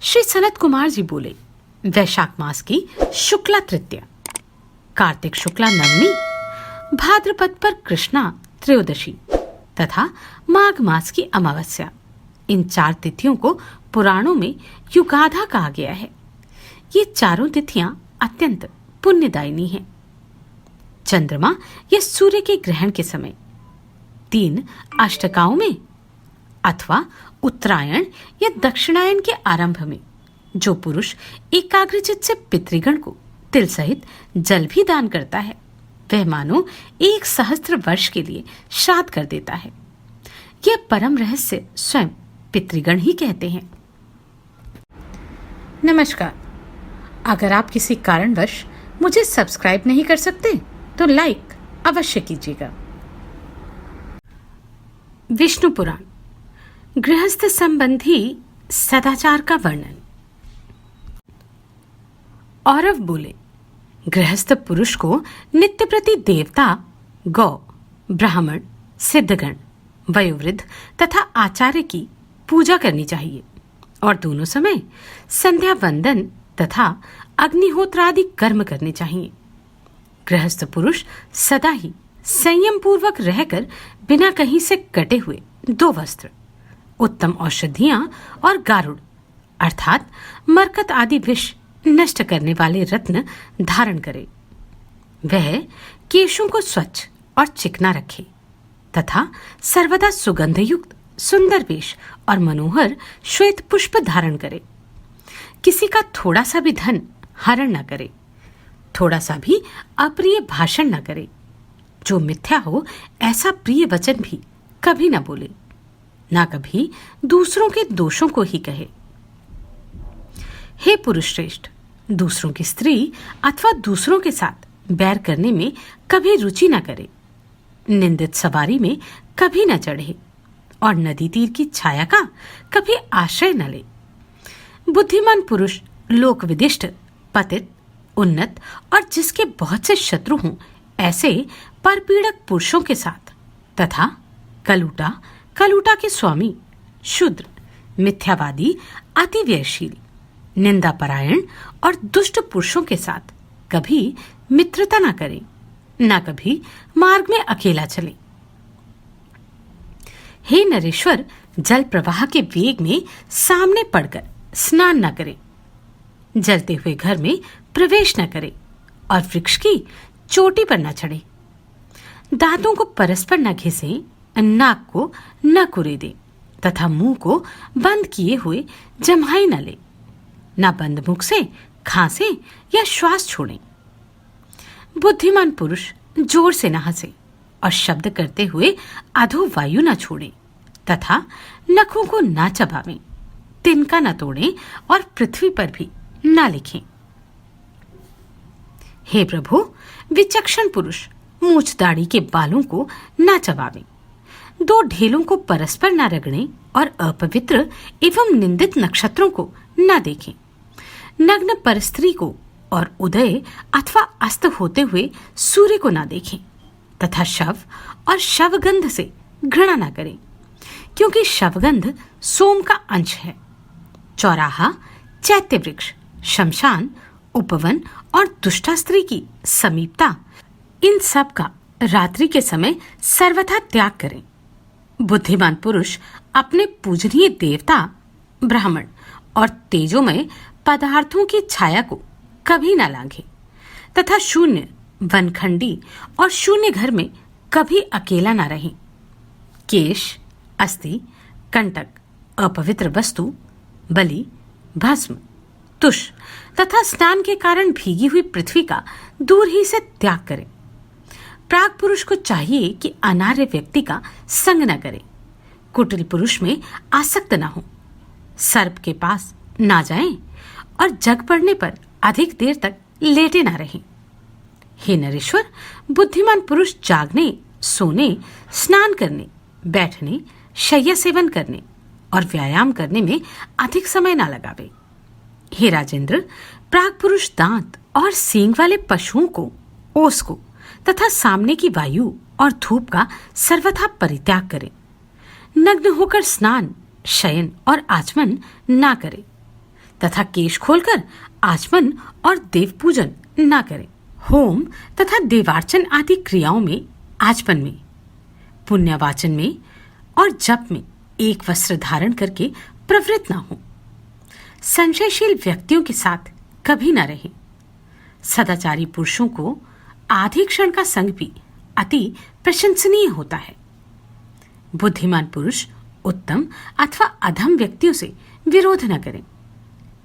श्री सनत कुमार जी बोले, वैशाख मास की शुक्ला तृतीया, कार्तिक शुक्ला नवमी, भाद्रपद पर कृष्णा त्रयोदशी तथा माघ मास की अमावस्या, इन 4 तिथियों को पुराणों में युगाधा कहा गया है। ये चारों तिथियां अत्यंत पुण्यदायिनी हैं। चंद्रमा या सूर्य के ग्रहण के समय 3 अष्टकाओं में अथवा उत्तरायण या दक्षिणायन के आरंभ में जो पुरुष एकाग्रचित्त से पितृगण को तिल सहित जल भी दान करता है, वह मानो 1 सहस्त्र वर्ष के लिए श्राद्ध कर देता है। यह परम रहस्य स्वयं पितृगण ही कहते हैं। नमस्कार। अगर आप किसी कारणवश मुझे सब्सक्राइब नहीं कर सकते तो लाइक अवश्य कीजिएगा। विष्णु पुराण, गृहस्थ संबंधी सदाचार का वर्णन। औरव बोले, गृहस्थ पुरुष को नित्य प्रति देवता, गौ, ब्राह्मण, सिद्धगण, वयोवृद्ध तथा आचार्य की पूजा करनी चाहिए और दोनों समय संध्या वंदन तथा अग्निहोत्रादि कर्म करने चाहिए। गृहस्थ पुरुष सदा ही संयम पूर्वक रहकर बिना कहीं से कटे हुए 2 वस्त्र, उत्तम औषधियां और गारुड़ अर्थात मरकत आदि विष नष्ट करने वाले रत्न धारण करे। वह केशों को स्वच्छ और चिकना रखे तथा सर्वदा सुगंध युक्त सुंदर वेश और मनोहर श्वेत पुष्प धारण करे। किसी का थोड़ा सा भी धन हरण न करे, थोड़ा सा भी अप्रिय भाषण न करे। जो मिथ्या हो ऐसा प्रिय वचन भी कभी न बोले, ना कभी दूसरों के दोषों को ही कहे। हे पुरुष श्रेष्ठ, दूसरों की स्त्री अथवा दूसरों के साथ बैर करने में कभी रुचि न करे, निंदित सवारी में कभी न चढ़े और नदी तीर की छाया का कभी आश्रय न ले। बुद्धिमान पुरुष लोक विदिष्ट, पतित, उन्नत और जिसके बहुत से शत्रु हों ऐसे परपीड़क पुरुषों के साथ तथा कलूटा के स्वामी, शूद्र, मिथ्यावादी, अति व्ययशील, निंदापरायण और दुष्ट पुरुषों के साथ कभी मित्रता न करे, न कभी मार्ग में अकेला चले। हे नरेश्वर, जल प्रवाह के वेग में सामने पड़कर स्नान न करे, जलते हुए घर में प्रवेश न करे और वृक्ष की चोटी पर न चढ़े। दांतों को परस्पर न घिसे, नाक को न कुरेदे तथा मुंह को बंद किए हुए जम्हाई न ले, न बंद मुख से खांसे या श्वास छोड़े। बुद्धिमान पुरुष जोर से न हंसे और शब्द करते हुए अधो वायु न छोड़े तथा नखों को न चबावें, तिनका न तोड़ें और पृथ्वी पर भी न लिखें। हे प्रभु, विचक्षण पुरुष मूछ दाढ़ी के बालों को न चबावें, 2 ढेलों को परस्पर न रगड़ें और अपवित्र एवं निंदित नक्षत्रों को न देखें, नग्न परस्त्री को और उदय अथवा अस्त होते हुए सूर्य को न देखें तथा शव और शवगंध से घृणा न करें, क्योंकि शवगंध सोम का अंश है। चौराहा, चैत्य वृक्ष, शमशान, उपवन और दुष्टा स्त्री की समीपता, इन सब का रात्रि के समय सर्वथा त्याग करें। बुद्धिमान पुरुष अपने पूजनीय देवता, ब्राह्मण और तेजोमय पदार्थों की छाया को कभी न लांघे तथा शून्य, वनखंडी और शून्य घर में कभी अकेला न रहे। केश, अस्थि, कंटक, अपवित्र वस्तु, बलि, भस्म, तुष तथा स्नान के कारण भीगी हुई पृथ्वी का दूर ही से त्याग करें। प्राग पुरुष को चाहिए कि अनार्य व्यक्ति का संग न करे, कुटिल पुरुष में आसक्त न हो, सर्प के पास ना जाएं और जग पड़ने पर अधिक देर तक लेटे ना रहें। हे नरेश्वर, बुद्धिमान पुरुष जागने, सोने, स्नान करने, बैठने, शय्या सेवन करने और व्यायाम करने में अधिक समय ना लगावे। हे राजेंद्र, प्राग पुरुष दांत और सींग वाले पशुओं को, ओस को तथा सामने की वायु और धूप का सर्वथा परित्याग करे। नग्न होकर स्नान, शयन और आचमन ना करे। तथा केश खोलकर आचमन और देव पूजन न करें। होम तथा देवार्चन आदि क्रियाओं में, आचमन में, पुण्यवाचन में और जप में एक वस्त्र धारण करके प्रवृत्त न हो। संशयशील व्यक्तियों के साथ कभी न रहें। सदाचारी पुरुषों को आधे क्षण का संग भी अति प्रशंसनीय होता है। बुद्धिमान पुरुष उत्तम अथवा अधम व्यक्तियों से विरोध न करें।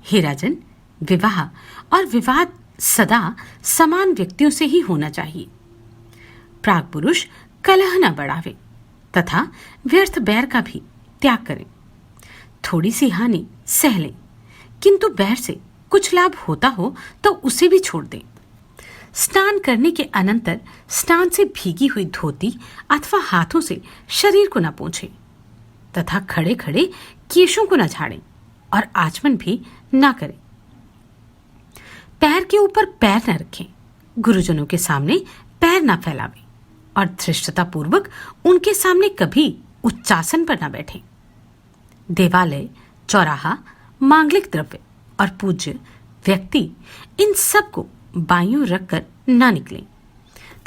हे राजन, विवाह और विवाद सदा समान व्यक्तियों से ही होना चाहिए। प्राग पुरुष कलह न बढ़ावे तथा व्यर्थ बैर का भी त्याग करें। थोड़ी सी हानि सह लें, किंतु बैर से कुछ लाभ होता हो तो उसे भी छोड़ दें। स्नान करने के अनंतर स्नान से भीगी हुई धोती अथवा हाथों से शरीर को न पोंछें तथा खड़े खड़े केशों को न झाड़ें और आचमन भी न करें। पैर के ऊपर पैर न रखें। गुरुजनों के सामने पैर न फैलावें और धृष्टता पूर्वक उनके सामने कभी उच्चासन पर न बैठें। देवालय, चौराहा, मांगलिक द्रव्य और पूज्य व्यक्ति, इन सब को बाईं ओर रखकर न निकलें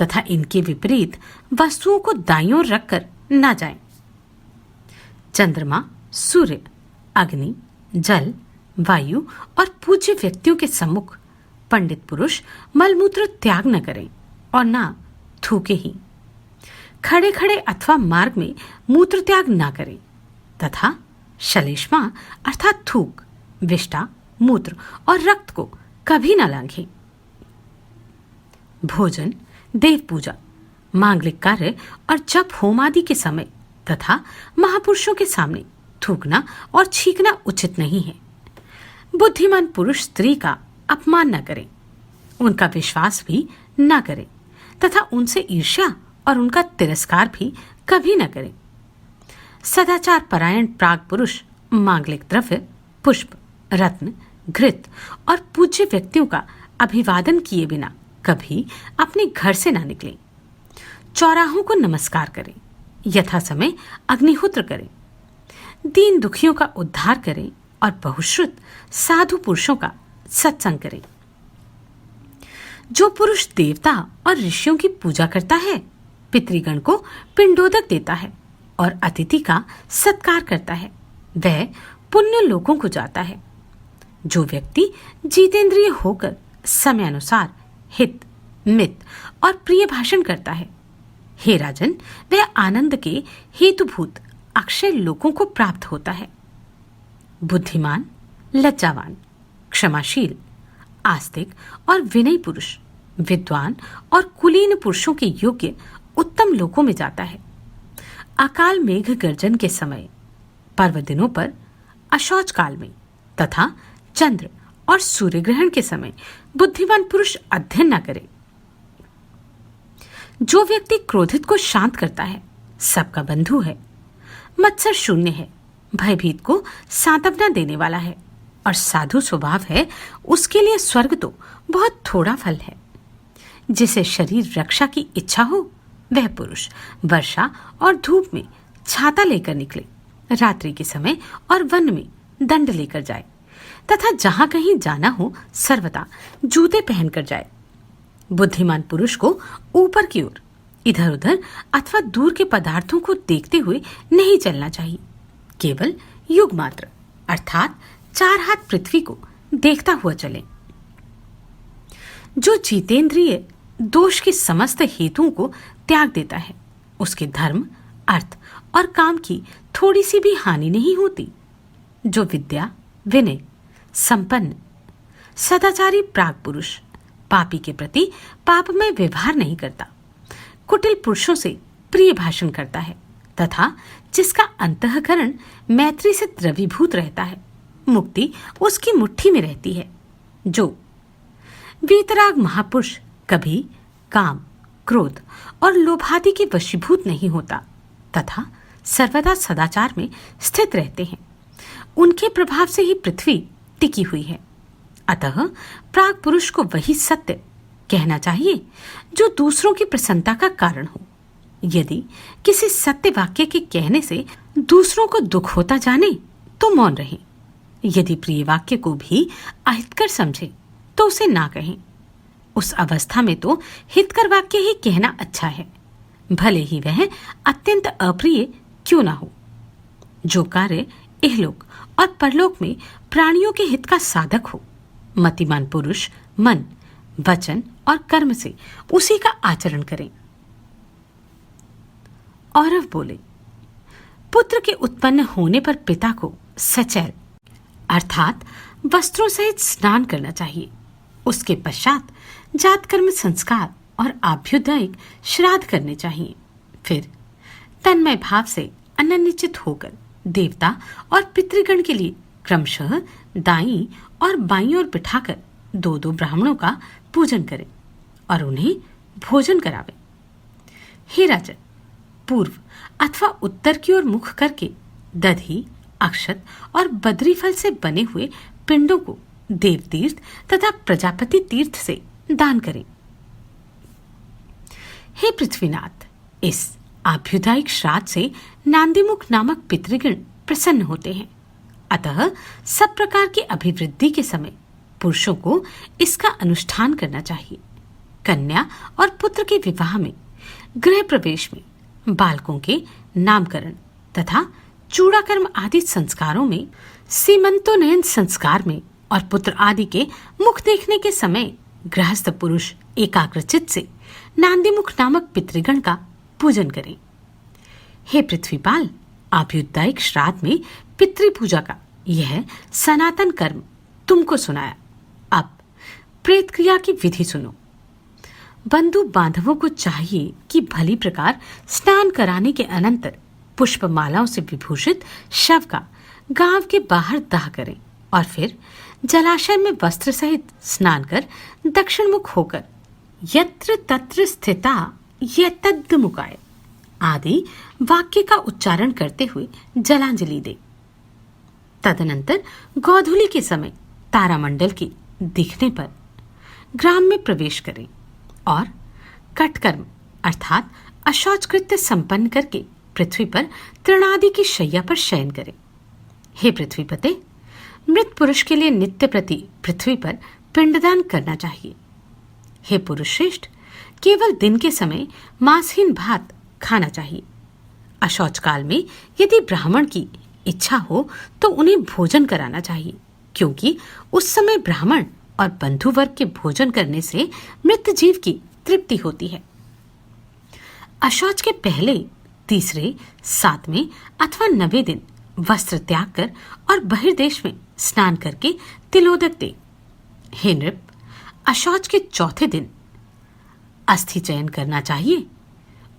तथा इनके विपरीत वस्तुओं को दाईं ओर रखकर न जाएं। चंद्रमा, सूर्य, अग्नि, जल, वायु और पूज्य व्यक्तियों के सम्मुख पंडित पुरुष मलमूत्र त्याग न करें और न थूके ही। खड़े खड़े अथवा मार्ग में मूत्र त्याग न करें तथा श्लेष्मा अर्थात थूक, विष्टा, मूत्र और रक्त को कभी न लांघें। भोजन, देव पूजा, मांगलिक कार्य और जप होम आदि के समय तथा महापुरुषों के सामने थूकना और छींकना उचित नहीं है। बुद्धिमान पुरुष स्त्री का अपमान न करें, उनका विश्वास भी न करें तथा उनसे ईर्ष्या और उनका तिरस्कार भी कभी न करें। सदाचार परायण प्राग पुरुष मांगलिक द्रव्य, पुष्प, रत्न, घृत और पूज्य व्यक्तियों का अभिवादन किए बिना कभी अपने घर से ना निकलें। चौराहों को नमस्कार करें, यथा समय अग्निहोत्र करें, दीन दुखियों का उद्धार करें और बहुश्रुत साधु पुरुषों का सत्संग करें। जो पुरुष देवता और ऋषियों की पूजा करता है, पितृगण को पिंडोदक देता है और अतिथि का सत्कार करता है, वह पुण्य लोकों को जाता है। जो व्यक्ति जितेंद्रिय होकर समय अनुसार हित, मित और प्रिय भाषण करता है, हे राजन, वह आनंद के हेतुभूत अक्षय लोकों को प्राप्त होता है। बुद्धिमान, लज्जावान, क्षमाशील, आस्तिक और विनयी पुरुष विद्वान और कुलीन पुरुषों के योग्य उत्तम लोकों में जाता है। अकाल मेघ गर्जन के समय, पर्व दिनों पर, अशौच काल में तथा चंद्र और सूर्य ग्रहण के समय बुद्धिमान पुरुष अध्ययन न करे। जो व्यक्ति क्रोधित को शांत करता है, सबका बंधु है, मत्सर शून्य है, भयभीत को सांत्वना देने वाला है और साधु स्वभाव है, उसके लिए स्वर्ग तो बहुत थोड़ा फल है। जिसे शरीर रक्षा की इच्छा हो, वह पुरुष वर्षा और धूप में छाता लेकर निकले, रात्रि के समय और वन में दंड लेकर जाए तथा जहां कहीं जाना हो सर्वदा जूते पहनकर जाए। बुद्धिमान पुरुष को ऊपर की ओर, इधर उधर अथवा दूर के पदार्थों को देखते हुए नहीं चलना चाहिए। केवल युग मात्र अर्थात 4 हाथ पृथ्वी को देखता हुआ चले। जो जितेंद्रिय दोष के समस्त हेतुओं को त्याग देता है, उसके धर्म, अर्थ और काम की थोड़ी सी भी हानि नहीं होती। जो विद्या, विनय, संपन्न, सदाचारी प्राग पुरुष पापी के प्रति पाप में व्यवहार नहीं करता, कुटिल पुरुषों से प्रिय भाषण करता है तथा जिसका अंतःकरण मैत्री से द्रवीभूत रहता है, मुक्ति उसकी मुट्ठी में रहती है। जो वीतराग महापुरुष कभी काम, क्रोध और लोभादि के वशीभूत नहीं होता तथा सर्वदा सदाचार में स्थित रहते हैं, उनके प्रभाव से ही पृथ्वी टिकी हुई है। अतः प्राग पुरुष को वही सत्य कहना चाहिए जो दूसरों की प्रसन्नता का कारण हो। यदि किसी सत्य वाक्य के कहने से दूसरों को दुख होता जाने तो मौन रहे, यदि प्रिय वाक्य को भी अहितकर समझे तो उसे ना कहें। उस अवस्था में तो हितकर वाक्य ही कहना अच्छा है, भले ही वह अत्यंत अप्रिय क्यों ना हो। जो कार्य इहलोक और परलोक में प्राणियों के हित का साधक हो, मतिमान पुरुष मन, वचन और कर्म से उसी का आचरण करें। औरव बोले, पुत्र के उत्पन्न होने पर पिता को सचैल अर्थात वस्त्रों सहित स्नान करना चाहिए। उसके पश्चात जातकर्म संस्कार और आभ्युदयिक श्राद्ध करने चाहिए। फिर तन्मय भाव से अनन्यचित होकर देवता और पितृगण के लिए क्रमशः दाईं और बाईं ओर बिठाकर 2-2 ब्राह्मणों का पूजन करें और उन्हें भोजन करावें। हे राजन, पूर्व अथवा उत्तर की ओर मुख करके दधी, अक्षत और बद्री फल से बने हुए पिंडों को देव तीर्थ तथा प्रजापति तीर्थ से दान करें। हे पृथ्वीनाथ, इस आभ्युदायिक श्राद्ध से नांदीमुख नामक पितृगण प्रसन्न होते हैं। अतः सब प्रकार की अभिवृद्धि के समय पुरुषों को इसका अनुष्ठान करना चाहिए। कन्या और पुत्र के विवाह में, गृह प्रवेश में, बालकों के नामकरण तथा चूड़ाकर्म आदि संस्कारों में, सीमंतोन्नयन संस्कार में और पुत्र आदि के मुख देखने के समय गृहस्थ पुरुष एकाग्रचित से नांदीमुख नामक पितृगण का पूजन करें। हे पृथ्वीपाल, आभ्युदायिक श्राद्ध में पितृ पूजा का यह सनातन कर्म तुमको सुनाया। अब प्रेत क्रिया की विधि सुनो। बंधु बांधवों को चाहिए कि भली प्रकार स्नान कराने के अनंतर पुष्पमालाओं से विभूषित शव का गांव के बाहर दाह करें और फिर जलाशय में वस्त्र सहित स्नान कर दक्षिण मुख होकर यत्र तत्र स्थिता यतद्मुकाय आदि वाक्य का उच्चारण करते हुए जलांजलि दे। तदनंतर गोधूली के समय तारामंडल के दिखने पर ग्राम में प्रवेश करें और कटकर्म अर्थात अशौच कृत्य संपन्न करके पृथ्वी पर तृणादि की शैया पर शयन करें। हे पृथ्वीपते, मृत पुरुष के लिए नित्य प्रति पृथ्वी पर पिंडदान करना चाहिए। हे पुरुष श्रेष्ठ, केवल दिन के समय मांसहीन भात खाना चाहिए। अशौच काल में यदि ब्राह्मण की इच्छा हो तो उन्हें भोजन कराना चाहिए, क्योंकि उस समय ब्राह्मण और बंधु वर्ग के भोजन करने से मृत जीव की तृप्ति होती है। अशौच के पहले, तीसरे, 7वें अथवा 9वें दिन वस्त्र त्याग कर और बहिर्देश में स्नान करके तिलोदक दे। हे नृप, अशौच के चौथे दिन अस्थि चयन करना चाहिए।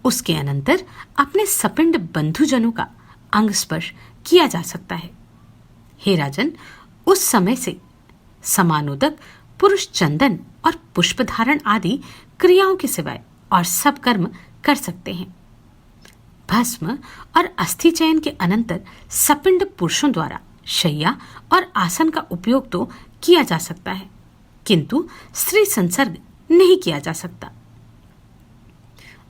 उसके अनंतर अपने सपिंड बंधुजनों का अंग स्पर्श किया जा सकता है। हे राजन, उस समय से समानोदक पुरुष चंदन और पुष्प धारण आदि क्रियाओं के सिवाय और सब कर्म कर सकते हैं। भस्म और अस्थि चयन के अनंतर सपिंड पुरुषों द्वारा शैया और आसन का उपयोग तो किया जा सकता है, किंतु स्त्री संसर्ग नहीं किया जा सकता।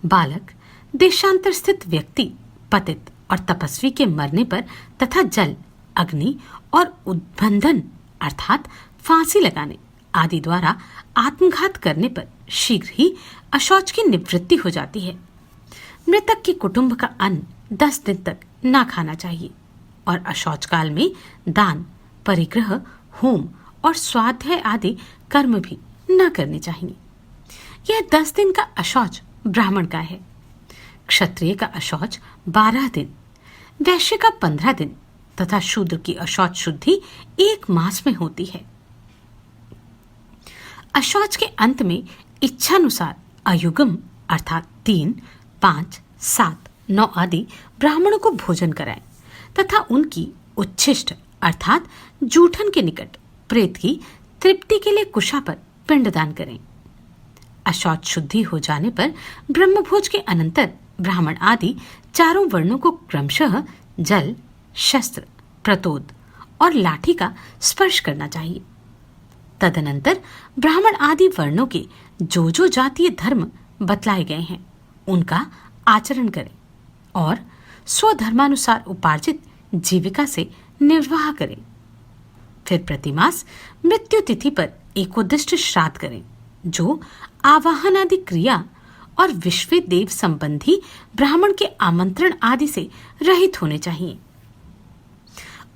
बालक, देशांतर स्थित व्यक्ति, पतित और तपस्वी के मरने पर तथा जल, अग्नि और उद्बंधन अर्थात फांसी लगाने आदि द्वारा आत्मघात करने पर शीघ्र ही अशौच की निवृत्ति हो जाती है। मृतक के कुटुंब का अन्न 10 दिन तक ना खाना चाहिए और अशौच काल में दान, परिग्रह, होम और स्वाध्याय आदि कर्म भी न करने चाहिए। यह 10 दिन का अशौच ब्राह्मण का है। क्षत्रिय का अशौच 12 दिन, वैश्य का 15 दिन तथा शूद्र की अशौच शुद्धि 1 मास में होती है। अशौच के अंत में इच्छानुसार अयुग्म अर्थात 3, 5, 7, 9 आदि ब्राह्मणों को भोजन कराएं तथा उनकी उच्छिष्ट अर्थात जूठन के निकट प्रेत की तृप्ति के लिए कुशा पर पिंडदान करें। अशौच शुद्धि हो जाने पर ब्रह्मभोज के अनंतर ब्राह्मण आदि चारों वर्णों को क्रमशः जल, शस्त्र, प्रतोद और लाठी का स्पर्श करना चाहिए। तदनंतर ब्राह्मण आदि वर्णों के जो जो जातीय धर्म बतलाए गए हैं उनका आचरण करें और स्वधर्मानुसार उपार्जित जीविका से निर्वाह करें। फिर प्रतिमास मृत्यु तिथि पर एकोदिष्ट श्राद्ध करें, जो आवाहन आदि क्रिया और विश्व देव संबंधी ब्राह्मण के आमंत्रण आदि से रहित होने चाहिए।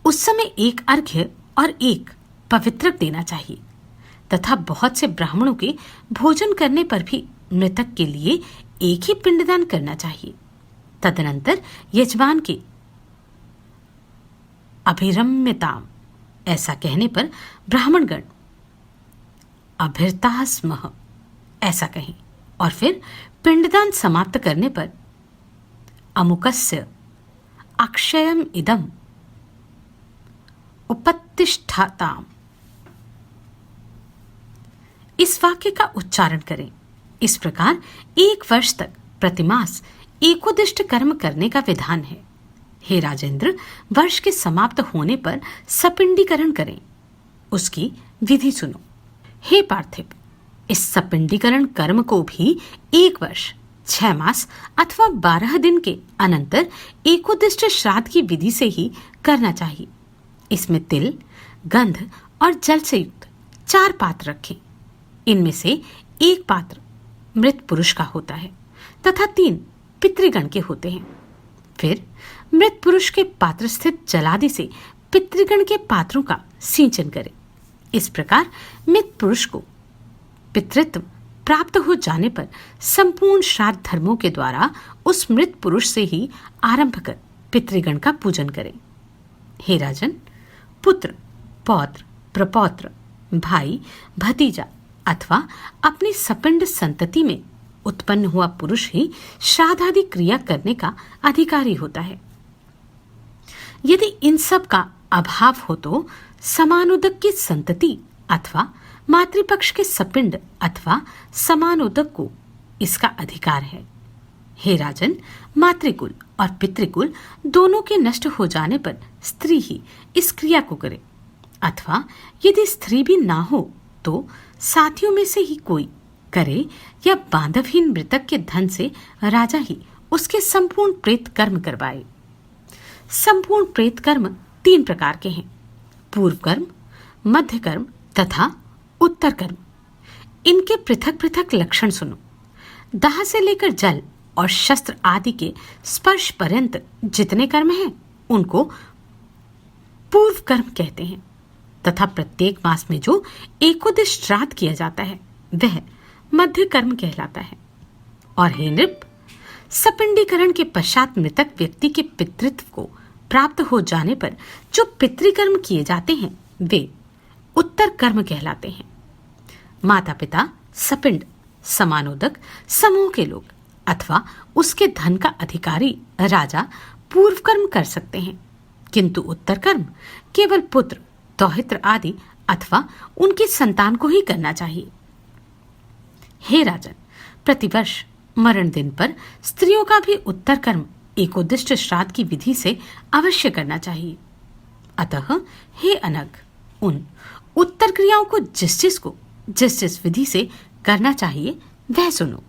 उस समय एक अर्घ्य और एक पवित्रक देना चाहिए तथा बहुत से ब्राह्मणों के भोजन करने पर भी मृतक के लिए एक ही पिंडदान करना चाहिए। तदनंतर यजमान के अभिरम्यताम ऐसा कहने पर ब्राह्मणगण अभिरता स्मः ऐसा कहें और फिर पिंडदान समाप्त करने पर अमुकस्य अक्षयम इदम उपतिष्ठताम इस वाक्य का उच्चारण करें। इस प्रकार 1 वर्ष तक प्रतिमास एकोदिष्ट कर्म करने का विधान है। हे राजेंद्र, वर्ष के समाप्त होने पर सपिंडीकरण करें। उसकी विधि सुनो। हे पार्थिव, इस सपिंडीकरण कर्म को भी 1 वर्ष 6 मास अथवा 12 दिन के अनंतर एकोदिष्ट श्राद्ध की विधि से ही करना चाहिए। इसमें तिल, गंध और जल से युक्त 4 पात्र रखें। इनमें से 1 पात्र मृत पुरुष का होता है तथा 3 पितृगण के होते हैं। फिर मृत पुरुष के पात्र स्थित जलादि से पितृगण के पात्रों का सिंचन करें। इस प्रकार मृत पुरुष को पितृत्व प्राप्त हो जाने पर संपूर्ण श्राद्ध धर्मों के द्वारा उस मृत पुरुष से ही आरंभ कर पितृगण का पूजन करें। हे राजन, पुत्र, पौत्र, प्रपौत्र, भाई, भतीजा अथवा अपनी सपिंड संतति में उत्पन्न हुआ पुरुष ही श्राद्ध आदि क्रिया करने का अधिकारी होता है। यदि इन सब का अभाव हो तो समानोदक की संतति अथवा मातृपक्ष के सपिंड अथवा समानोदक को इसका अधिकार है। हे राजन, मातृकुल और पितृकुल दोनों के नष्ट हो जाने पर स्त्री ही इस क्रिया को करे, अथवा यदि स्त्री भी ना हो तो साथियों में से ही कोई करे, या बांधवहीन मृतक के धन से राजा ही उसके संपूर्ण प्रेत कर्म करवाए। संपूर्ण प्रेत कर्म 3 प्रकार के हैं: पूर्व कर्म, मध्य कर्म तथा उत्तर कर्म। इनके पृथक पृथक लक्षण सुनो। दाह से लेकर जल और शस्त्र आदि के स्पर्श पर्यंत जितने कर्म हैं उनको पूर्व कर्म कहते हैं, तथा प्रत्येक मास में जो एकोदिष्ट श्राद्ध किया जाता है वह मध्य कर्म कहलाता है। और हे नृप, सपिंडीकरण के पश्चात मृतक व्यक्ति के पितृत्व को प्राप्त हो जाने पर जो पितृकर्म किए जाते हैं वे उत्तर कर्म कहलाते हैं। माता पिता, सपिंड, समानोदक, समूह के लोग अथवा उसके धन का अधिकारी राजा पूर्व कर्म कर सकते हैं, किंतु उत्तर कर्म केवल पुत्र, दौहित्र आदि अथवा उनकी संतान को ही करना चाहिए। हे राजन, प्रतिवर्ष मरण दिन पर स्त्रियों का भी उत्तर कर्म एकोदिष्ट श्राद्ध की विधि से अवश्य करना चाहिए। अतः हे अनग, उन उत्तर क्रियाओं को जिस जिस विधि से करना चाहिए वह सुनो।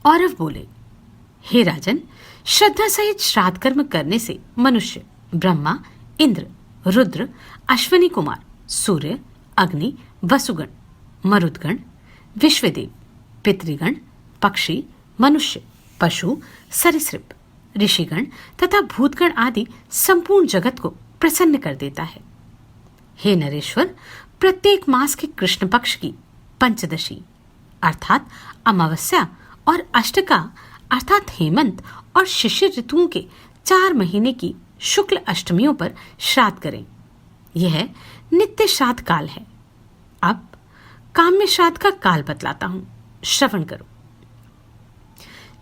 और अब बोले, हे राजन, श्रद्धा सहित श्राद्ध कर्म करने से मनुष्य, ब्रह्मा, इंद्र, रुद्र, अश्विनी कुमार, सूर्य, अग्नि, वसुगण, मरुदगण, विश्वदेव, पितृगण, पक्षी, मनुष्य, पशु, सरीसृप, ऋषिगण तथा भूतगण आदि संपूर्ण जगत को प्रसन्न कर देता है। हे नरेश्वर, प्रत्येक मास के कृष्ण पक्ष की पंचदशी अर्थात अमावस्या और अष्टका अर्थात हेमंत और शिशिर ऋतुओं के 4 महीने की शुक्ल अष्टमियों पर श्राद्ध करें। यह नित्य श्राद्ध काल है। अब काम्य श्राद्ध का काल बतलाता हूं, श्रवण करो।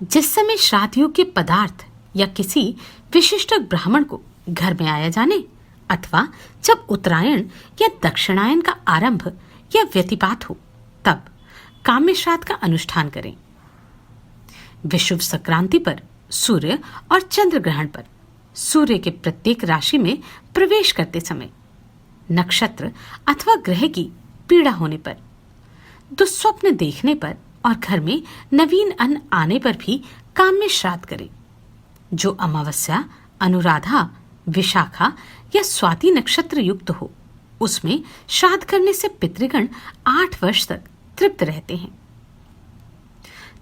जिस समय श्राद्ध योग्य पदार्थ या किसी विशिष्ट ब्राह्मण को घर में आया जाने अथवा जब उत्तरायण या दक्षिणायन का आरंभ या व्यतिपात हो तब काम्य श्राद्ध का अनुष्ठान करें। विषुव संक्रांति पर, सूर्य और चंद्र ग्रहण पर, सूर्य के प्रत्येक राशि में प्रवेश करते समय, नक्षत्र अथवा ग्रह की पीड़ा होने पर, दुस्वप्न देखने पर और घर में नवीन अन्न आने पर भी काम्य श्राद्ध करें। जो अमावस्या, अनुराधा, विशाखा या स्वाति नक्षत्र युक्त हो, उसमें श्राद्ध करने से पितृगण 8 वर्ष तक तृप्त रहते हैं।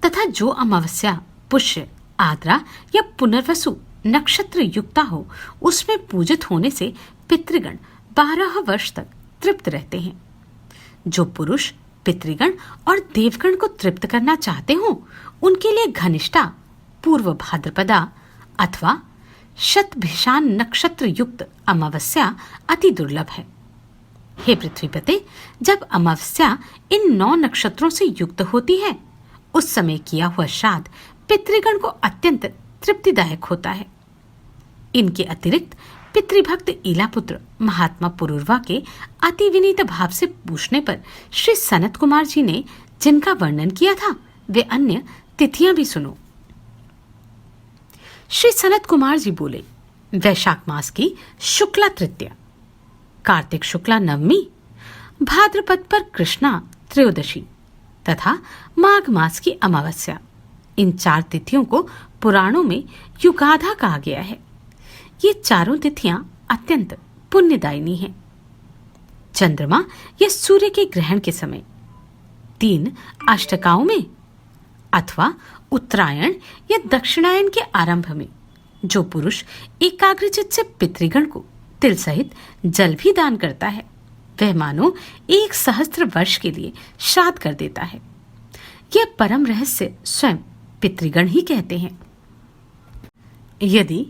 तथा जो अमावस्या पुष्य, आद्रा या पुनर्वसु नक्षत्र युक्ता हो, उसमें पूजित होने से पितृगण 12 वर्ष तक तृप्त रहते हैं। जो पुरुष पितृगण और देवगण को तृप्त करना चाहते हो, उनके लिए घनिष्ठा, पूर्व भाद्रपदा अथवा शतभिषान नक्षत्र युक्त अमावस्या अति दुर्लभ है। हे पृथ्वीपते, जब अमावस्या इन 9 नक्षत्रों से युक्त होती है, उस समय किया हुआ श्राद्ध पितृगण को अत्यंत तृप्तिदायक होता है। इनके अतिरिक्त पितृभक्त इलापुत्र महात्मा पुरुरवा के अति विनीत भाव से पूछने पर श्री सनत कुमार जी ने जिनका वर्णन किया था, वे अन्य तिथियां भी सुनो। श्री सनत कुमार जी बोले, वैशाख मास की शुक्ला तृतीया, कार्तिक शुक्ला नवमी, भाद्रपद पर कृष्णा त्रयोदशी तथा माघ मास की अमावस्या, इन 4 तिथियों को पुराणों में युगाधा कहा गया है। ये चारों तिथियां अत्यंत पुण्यदायिनी हैं। चंद्रमा या सूर्य के ग्रहण के समय, 3 अष्टकाओं में अथवा उत्तरायण या दक्षिणायन के आरंभ में जो पुरुष एकाग्रचित्त से पितृगण को तिल सहित जल भी दान करता है, वह मानो 1 सहस्त्र वर्ष के लिए श्राद्ध कर देता है। यह परम रहस्य स्वयं पितृगण ही कहते हैं। यदि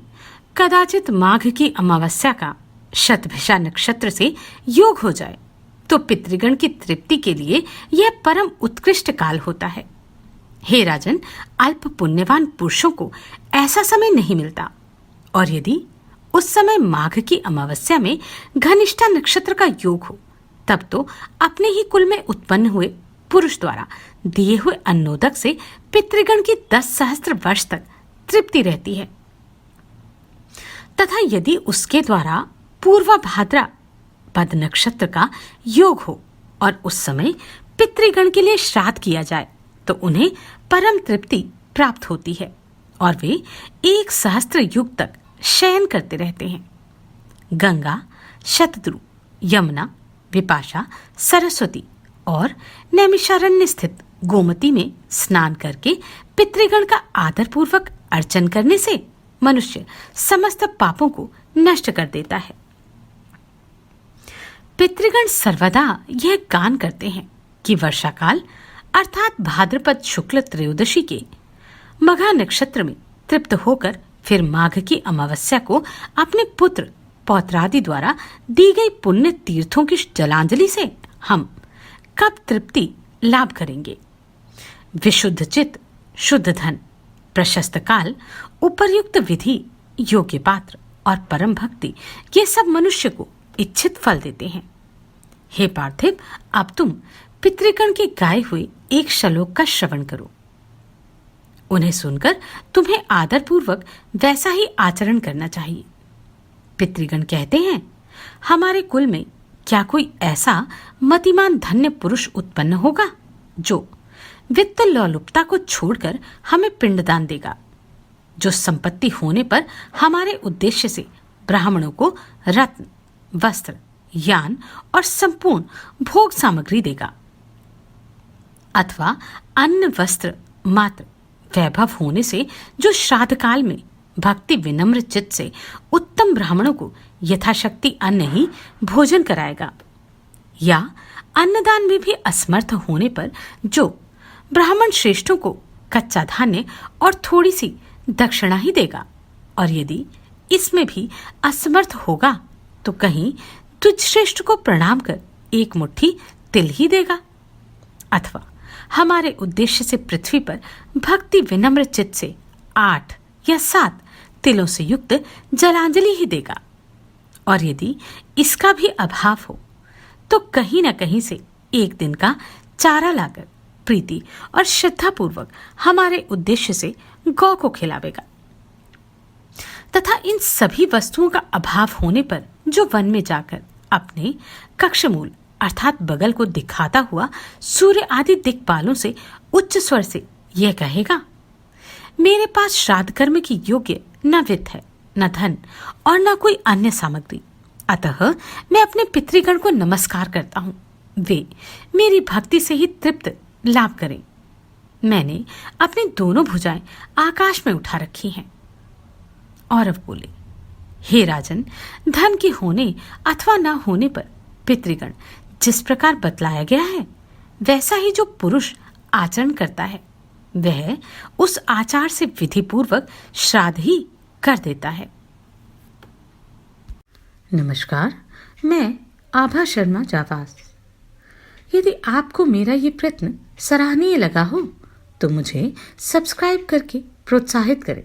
कदाचित माघ की अमावस्या का शतभिषा नक्षत्र से योग हो जाए, तो पितृगण की तृप्ति के लिए यह परम उत्कृष्ट काल होता है। हे राजन, अल्प पुण्यवान पुरुषों को ऐसा समय नहीं मिलता, और यदि उस समय माघ की अमावस्या में घनिष्ठा नक्षत्र का योग हो, तब तो अपने ही कुल में उत्पन्न हुए पुरुष द्वारा दिए हुए अन्नोदक से पितृगण की 10 सहस्त्र वर्ष तक तृप्ति रहती है। तथा यदि उसके द्वारा पूर्व भाद्रा पद नक्षत्र का योग हो और उस समय पितृगण के लिए श्राद्ध किया जाए, तो उन्हें परम तृप्ति प्राप्त होती है और वे 1 सहस्त्र युग तक शयन करते रहते हैं। गंगा, शतद्रु, यमुना, विपाशा, सरस्वती और नैमिषारण्य स्थित गोमती में स्नान करके पितृगण का आदरपूर्वक अर्चन करने से मनुष्य समस्त पापों को नष्ट कर देता है। पितृगण सर्वदा यह गान करते हैं कि वर्षाकाल अर्थात भाद्रपद शुक्ल त्रयोदशी के मघा नक्षत्र में तृप्त होकर फिर माघ की अमावस्या को अपने पुत्र पौत्रादि द्वारा दी गई पुण्य तीर्थों की जलांजलि से हम कब तृप्ति लाभ करेंगे। विशुद्ध चित्त, शुद्ध धन, प्रशस्त काल, उपर्युक्त विधि, योग्य पात्र और परम भक्ति, ये सब मनुष्य को इच्छित फल देते हैं। हे पार्थिव, अब तुम पितृगण के गाए हुए एक श्लोक का श्रवण करो। उन्हें सुनकर तुम्हें आदरपूर्वक वैसा ही आचरण करना चाहिए। पितृगण कहते हैं, हमारे कुल में क्या कोई ऐसा मतिमान धन्य पुरुष उत्पन्न होगा जो वित्त लोलुपता को छोड़कर हमें पिंडदान देगा, जो संपत्ति होने पर हमारे उद्देश्य से ब्राह्मणों को रत्न, वस्त्र, यान और संपूर्ण भोग सामग्री देगा, अथवा अन्न वस्त्र मात्र वैभव होने से जो श्राद्ध काल में भक्ति विनम्र चित्त से उत्तम ब्राह्मणों को यथाशक्ति अन्न ही भोजन कराएगा, या अन्नदान में भी असमर्थ होने पर जो ब्राह्मण श्रेष्ठों को कच्चा धान्य और थोड़ी सी दक्षिणा ही देगा, और यदि इसमें भी असमर्थ होगा तो कहीं तुझ श्रेष्ठ को प्रणाम कर 1 मुट्ठी तिल ही देगा, अथवा हमारे उद्देश्य से पृथ्वी पर भक्ति विनम्र चित्त से 8 या 7 तिलों से युक्त जलांजलि ही देगा, और यदि इसका भी अभाव हो तो कहीं न कहीं से 1 दिन का चारा लाकर प्रीति और श्रद्धा पूर्वक हमारे उद्देश्य से गौ को खिलावेगा। तथा इन सभी वस्तुओं का अभाव होने पर जो वन में जाकर अपने कक्षमूल अर्थात बगल को दिखाता हुआ सूर्य आदि दिक्पालों से उच्च स्वर से यह कहेगा, मेरे पास श्राद्ध कर्म की योग्य न वित्त है, न धन और न कोई अन्य सामग्री, अतः मैं अपने पितृगण को नमस्कार करता हूँ। वे मेरी भक्ति से ही तृप्त लाभ करें। मैंने अपनी दोनों भुजाएं आकाश में उठा रखी हैं। और अब बोले, हे राजन, धन के होने अथवा न होने पर पितृगण जिस प्रकार बतलाया गया है, वैसा ही जो पुरुष आचरण करता है वह उस आचार से विधिपूर्वक श्राद्ध ही कर देता है। नमस्कार, मैं आभा शर्मा जावास। यदि आपको मेरा ये प्रयत्न सराहनीय लगा हो तो मुझे सब्सक्राइब करके प्रोत्साहित करें।